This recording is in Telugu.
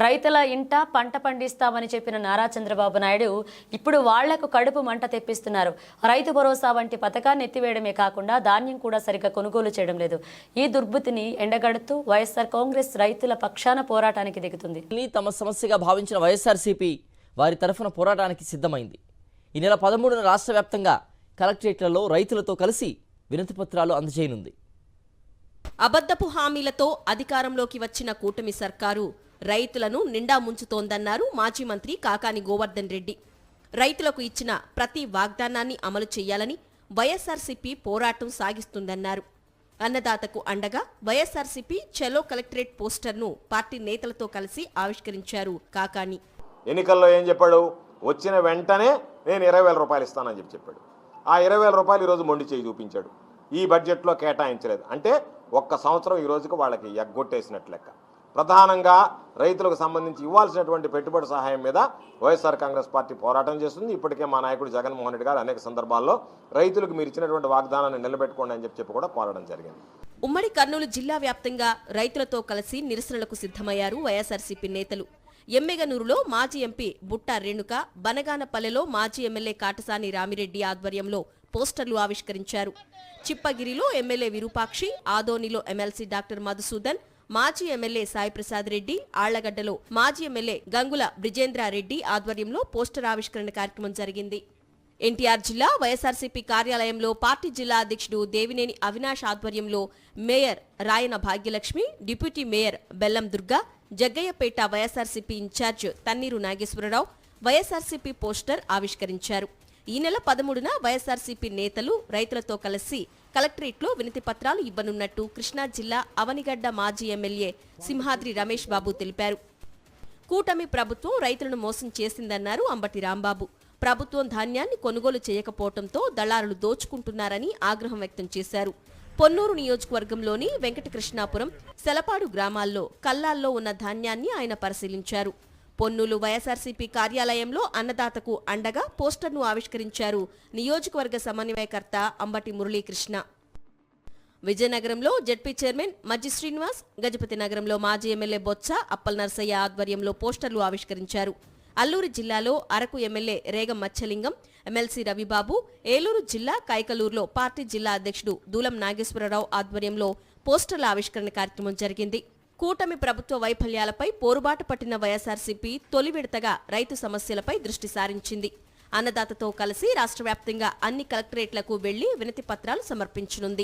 రైతుల ఇంట పంట పండిస్తామని చెప్పిన నారా చంద్రబాబు నాయుడు ఇప్పుడు వాళ్లకు కడుపు మంట తెప్పిస్తున్నారు. రైతు భరోసా వంటి పథకాన్ని ఎత్తివేయడమే కాకుండా ధాన్యం కూడా సరిగ్గా కొనుగోలు చేయడం లేదు. ఈ దుర్బుద్ధిని ఎండగడుతూ వైఎస్ఆర్ కాంగ్రెస్ రైతుల పక్షాన పోరాటానికి దిగుతుంది. తమ సమస్యగా భావించిన వైఎస్ఆర్సీపీ వారి తరఫున పోరాటానికి సిద్ధమైంది. ఈ నెల 13న రాష్ట్ర వ్యాప్తంగా కలెక్టరేట్లలో రైతులతో కలిసి వినతి పత్రాలు అందజేయనుంది. అబద్ధపు హామీలతో అధికారంలోకి వచ్చిన కూటమి సర్కారు రైతులను నిండా ముంచుతోందన్నారు మాజీ మంత్రి కాకాని గోవర్ధన్ రెడ్డి. రైతులకు ఇచ్చిన ప్రతి వాగ్దానాన్ని అమలు చేయాలని వైఎస్ఆర్సీపీ పోరాటం సాగిస్తుందన్నారు. అన్నదాతకు అండగా వైఎస్ఆర్సీపీ చలో కలెక్టరేట్ పోస్టర్ను పార్టీ నేతలతో కలిసి ఆవిష్కరించారు కాకాని. ఎన్నికల్లో ఏం చెప్పాడు? వచ్చిన వెంటనే నేను 20,000 రూపాయలు ఇస్తానని చెప్పాడు. ఆ 20,000 రూపాయలు ఈరోజు మొండి చేయి చూపించాడు. ఈ బడ్జెట్లో కేటాయించలేదు. అంటే ఒక్క సంవత్సరం ఈ రోజుకి వాళ్ళకి ఎగ్గొట్టేసినట్లు లెక్క. ప్రధానంగా రైతులకు సంబంధించి ఇవ్వాల్సినటువంటి పెట్టుబడి సహాయం మీద వైఎస్ఆర్ కాంగ్రెస్ పార్టీ పోరాటం చేస్తుంది. ఇప్పటికే మా నాయకుడు జగన్మోహన్ రెడ్డి గారు అనేక సందర్భాల్లో రైతులకు మీరు ఇచ్చినటువంటి వాగ్దానాన్ని నిలబెట్టుకోండి అని చెప్పి కూడా కోరడం జరిగింది. ఉమ్మడి కర్నూలు జిల్లా వ్యాప్తంగా రైతులతో కలిసి నిరసనలకు సిద్ధమయ్యారు వైఎస్ఆర్సీపీ నేతలు. ఎమ్మెగనూరులో మాజీ ఎంపీ బుట్ట రేణుక, బనగానపల్లెలో మాజీ ఎమ్మెల్యే కాటసాని రామిరెడ్డి ఆధ్వర్యంలో పోస్టర్లు ఆవిష్కరించారు. చిప్పగిరిలో ఎమ్మెల్యే విరూపాక్షి, ఆదోనిలో ఎమ్మెల్సీ డాక్టర్ మధుసూదన్, మాజీ ఎమ్మెల్యే సాయిప్రసాద్ రెడ్డి, ఆళ్లగడ్డలో మాజీ ఎమ్మెల్యే గంగుల బ్రిజేంద్రారెడ్డి ఆధ్వర్యంలో పోస్టర్ ఆవిష్కరణ కార్యక్రమం జరిగింది. ఎన్టీఆర్ జిల్లా వైఎస్ఆర్సీపీ కార్యాలయంలో పార్టీ జిల్లా అధ్యక్షుడు దేవినేని అవినాష్ ఆధ్వర్యంలో మేయర్ రాయన భాగ్యలక్ష్మి, డిప్యూటీ మేయర్ బెల్లం దుర్గా, జగ్గయ్యపేట వైఎస్ఆర్సీపీ ఇన్ఛార్జ్ తన్నీరు నాగేశ్వరరావు వైఎస్ఆర్సీపీ పోస్టర్ ఆవిష్కరించారు. ఈ నెల 13న వైఎస్ఆర్సీపీ నేతలు రైతులతో కలిసి కలెక్టరేట్లో వినతి పత్రాలు ఇవ్వనున్నట్టు కృష్ణా జిల్లా అవనిగడ్డ మాజీ ఎమ్మెల్యే సింహాద్రి రమేష్ బాబు తెలిపారు. కూటమి ప్రభుత్వం రైతులను మోసం చేసిందన్నారు అంబటి రాంబాబు. ప్రభుత్వం ధాన్యాన్ని కొనుగోలు చేయకపోవడంతో దళారులు దోచుకుంటున్నారని ఆగ్రహం వ్యక్తం చేశారు. పొన్నూరు నియోజకవర్గంలోని వెంకటకృష్ణాపురం, సెలపాడు గ్రామాల్లో కల్లాల్లో ఉన్న ధాన్యాన్ని ఆయన పరిశీలించారు. పొన్నూలు వైఎస్ఆర్సీపీ కార్యాలయంలో అన్నదాతకు అండగా పోస్టర్ను ఆవిష్కరించారు నియోజకవర్గ సమన్వయకర్త అంబటి మురళీకృష్ణ. విజయనగరంలో జెడ్పీ చైర్మన్ మజ్జి శ్రీనివాస్, గజపతి నగరంలో మాజీ ఎమ్మెల్యే బొత్స అప్పల్ నర్సయ్య ఆధ్వర్యంలో పోస్టర్లు ఆవిష్కరించారు. అల్లూరు జిల్లాలో అరకు ఎమ్మెల్యే రేగం మచ్చలింగం, ఎమ్మెల్సీ రవిబాబు, ఏలూరు జిల్లా కైకలూరులో పార్టీ జిల్లా అధ్యక్షుడు దూలం నాగేశ్వరరావు ఆధ్వర్యంలో పోస్టర్ల ఆవిష్కరణ కార్యక్రమం జరిగింది. కూటమి ప్రభుత్వ వైఫల్యాలపై పోరుబాట పట్టిన వైఎస్ఆర్సీపీ తొలి విడతగా రైతు సమస్యలపై దృష్టి సారించింది. అన్నదాతతో కలిసి రాష్ట్ర వ్యాప్తంగా అన్ని కలెక్టరేట్లకు వెళ్లి వినతి పత్రాలు సమర్పించనుంది.